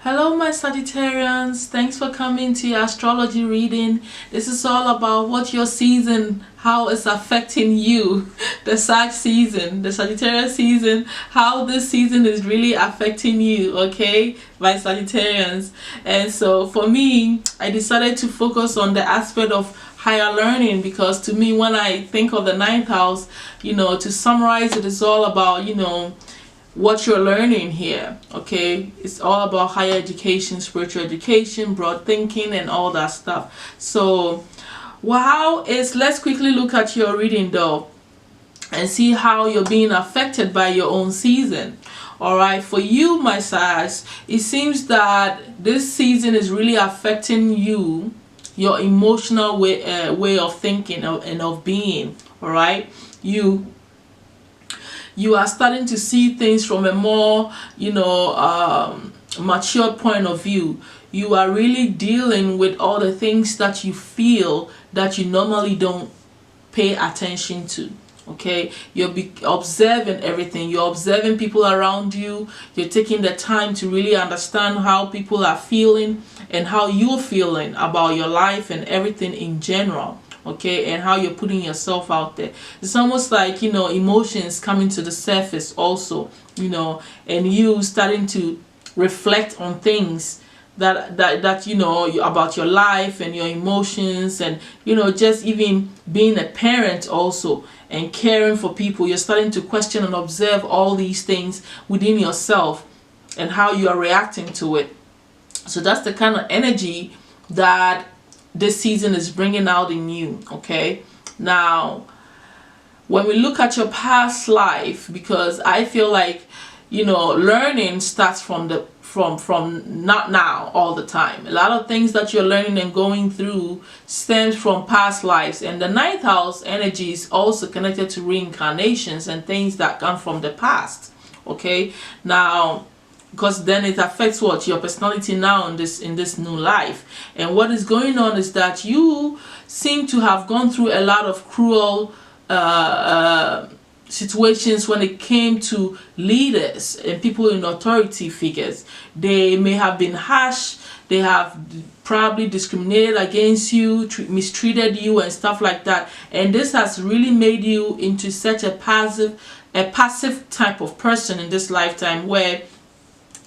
Hello my Sagittarians, thanks for coming to your astrology reading. This is all about what your season, how it's affecting you. The Sag season, the Sagittarius season, how this season is really affecting you, okay, my Sagittarians. And so for me, I decided to focus on the aspect of higher learning, because to me, when I think of the ninth house, to summarize it, is all about, what you're learning here. Okay, it's all about higher education, spiritual education, broad thinking, and all that stuff. So let's quickly look at your reading though and see how you're being affected by your own season. All right, for you, my Sags, it seems that this season is really affecting you, your emotional way of thinking and of being. All right, you are starting to see things from a more mature point of view. You are really dealing with all the things that you feel that you normally don't pay attention to. Okay, you're observing everything. You're observing people around you. You're taking the time to really understand how people are feeling and how you're feeling about your life and everything in general. Okay, and how you're putting yourself out there. It's almost like emotions coming to the surface also, and you starting to reflect on things that about your life and your emotions, and just even being a parent also and caring for people. You're starting to question and observe all these things within yourself and how you are reacting to it. So that's the kind of energy that this season is bringing out in you. Okay, now when we look at your past life, because I feel like learning starts from not now all the time. A lot of things that you're learning and going through stems from past lives, and the ninth house energy is also connected to reincarnations and things that come from the past. Okay, now because then it affects your personality now in this new life. And what is going on is that you seem to have gone through a lot of cruel situations when it came to leaders and people in authority figures. They may have been harsh, they have probably discriminated against you, mistreated you and stuff like that, and this has really made you into such a passive type of person in this lifetime, where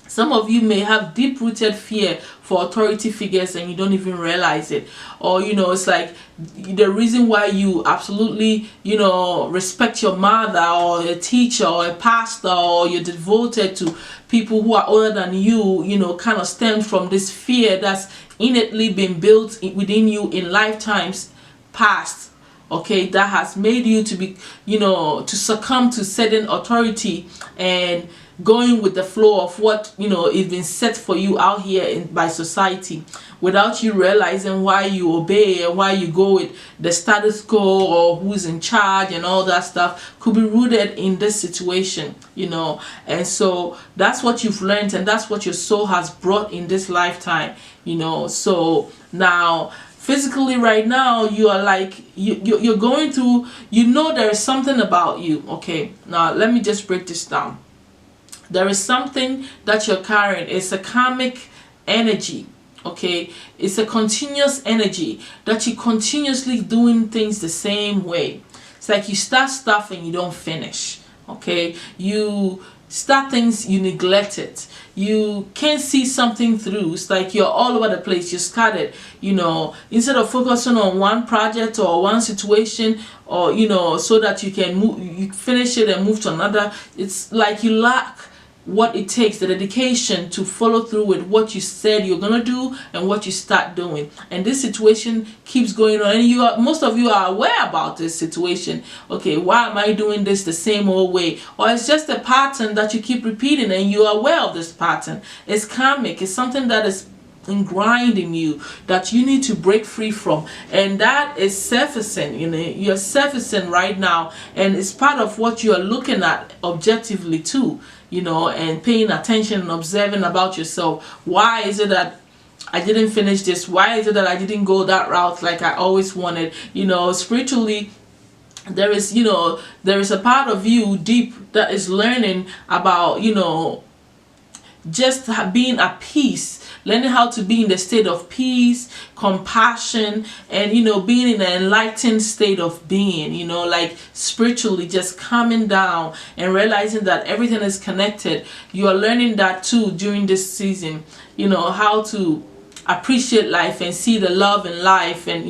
some of you may have deep-rooted fear for authority figures and you don't even realize it. Or it's like the reason why you absolutely respect your mother or a teacher or a pastor, or you're devoted to people who are older than you, kind of stems from this fear that's innately been built within you in lifetimes past. Okay, that has made you to be to succumb to certain authority and going with the flow of what is been set for you out here by society, without you realizing why you obey and why you go with the status quo or who's in charge, and all that stuff could be rooted in this situation. And so that's what you've learned, and that's what your soul has brought in this lifetime. So now physically right now you are like you're going through, there is something about you. Okay, now let me just break this down. There is something that you're carrying. It's a karmic energy. Okay, it's a continuous energy that you continuously doing things the same way. It's like you start stuff and you don't finish. Okay, you start things, you neglect it, you can't see something through. It's like you're all over the place, you're scattered. Instead of focusing on one project or one situation, or so that you can you finish it and move to another, it's like you lack what it takes, the dedication to follow through with what you said you're gonna do and what you start doing. And this situation keeps going on, and most of you are aware about this situation. Okay, why am I doing this the same old way? Or it's just a pattern that you keep repeating and you are aware of this pattern. It's karmic. It's something that is ingrained in you that you need to break free from, and that is surfacing. You're surfacing right now, and it's part of what you are looking at objectively too, and paying attention and observing about yourself. Why is it that I didn't finish this? Why is it that I didn't go that route like I always wanted? Spiritually, there is a part of you deep that is learning about just being at peace, learning how to be in the state of peace, compassion, and being in an enlightened state of being, like spiritually just calming down and realizing that everything is connected. You are learning that too during this season, how to appreciate life and see the love in life, and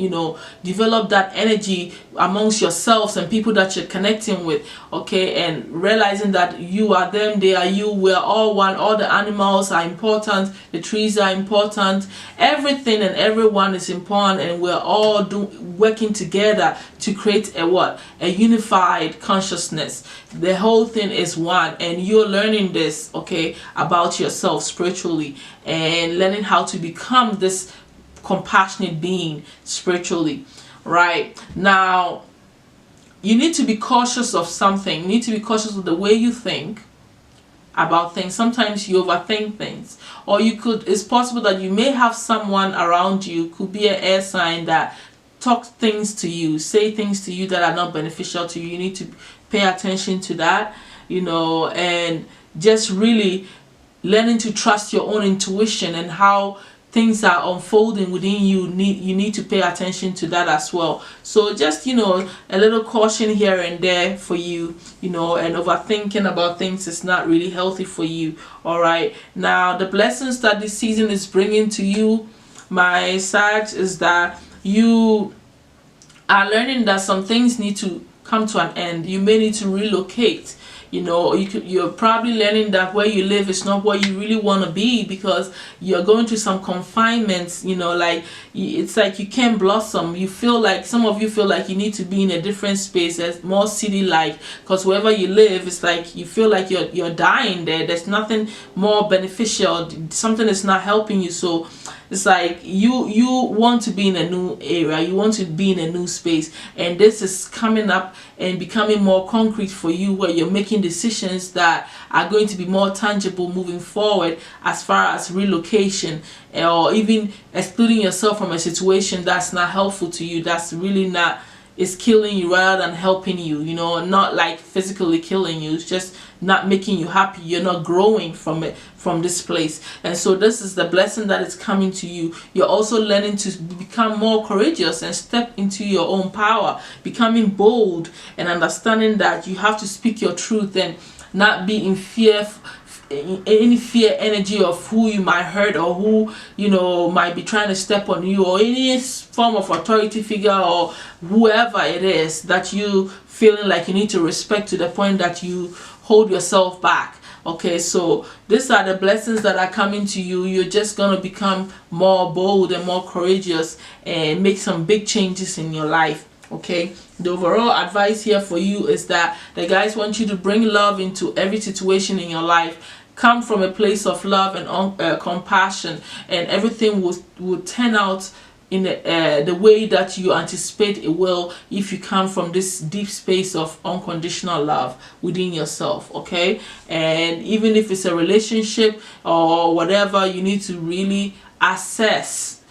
develop that energy amongst yourselves and people that you're connecting with, okay, and realizing that you are them, they are you, we're all one. All the animals are important, the trees are important, everything and everyone is important, and we're all working together to create a unified consciousness. The whole thing is one, and you're learning this, okay, about yourself spiritually, and learning how to become this compassionate being spiritually. Right now, you need to be cautious of something. You need to be cautious of the way you think about things. Sometimes you overthink things, or it's possible that you may have someone around you, could be an air sign, that talk things to you, say things to you that are not beneficial to you. You need to pay attention to that, and just really learning to trust your own intuition and how things are unfolding within you. You need to pay attention to that as well. So just a little caution here and there for you, and overthinking about things is not really healthy for you. All right, now the blessings that this season is bringing to you, my Sag, is that you are learning that some things need to come to an end. You may need to relocate. You're probably learning that where you live is not where you really want to be, because you're going through some confinements. Like it's like you can't blossom. Some of you feel like you need to be in a different space, that's more city-like, because wherever you live, it's like you feel like you're dying there. There's nothing more beneficial. Something is not helping you. So it's like you want to be in a new area, you want to be in a new space, and this is coming up and becoming more concrete for you, where you're making decisions that are going to be more tangible moving forward, as far as relocation, or even excluding yourself from a situation that's not helpful to you, that's really not, is killing you rather than helping you, not like physically killing you, it's just not making you happy. You're not growing from this place. And so this is the blessing that is coming to you. You're also learning to become more courageous and step into your own power, becoming bold and understanding that you have to speak your truth and not be in fear, any fear energy of who you might hurt, or who might be trying to step on you, or any form of authority figure, or whoever it is that you feeling like you need to respect, to the point that you hold yourself back. Okay, so these are the blessings that are coming to you. You're just going to become more bold and more courageous and make some big changes in your life. Okay, the overall advice here for you is that the guys want you to bring love into every situation in your life. Come from a place of love and compassion, and everything will turn out in the way that you anticipate it will, if you come from this deep space of unconditional love within yourself. Okay, and even if it's a relationship or whatever, you need to really assess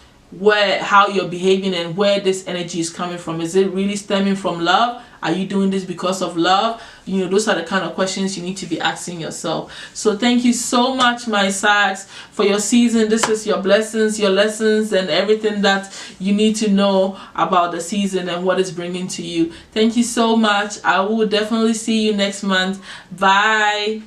how you're behaving and where this energy is coming from. Is it really stemming from love? Are you doing this because of love? Those are the kind of questions you need to be asking yourself. So thank you so much, my Sags, for your season. This is your blessings, your lessons, and everything that you need to know about the season and what it's bringing to you. Thank you so much. I will definitely see you next month. Bye.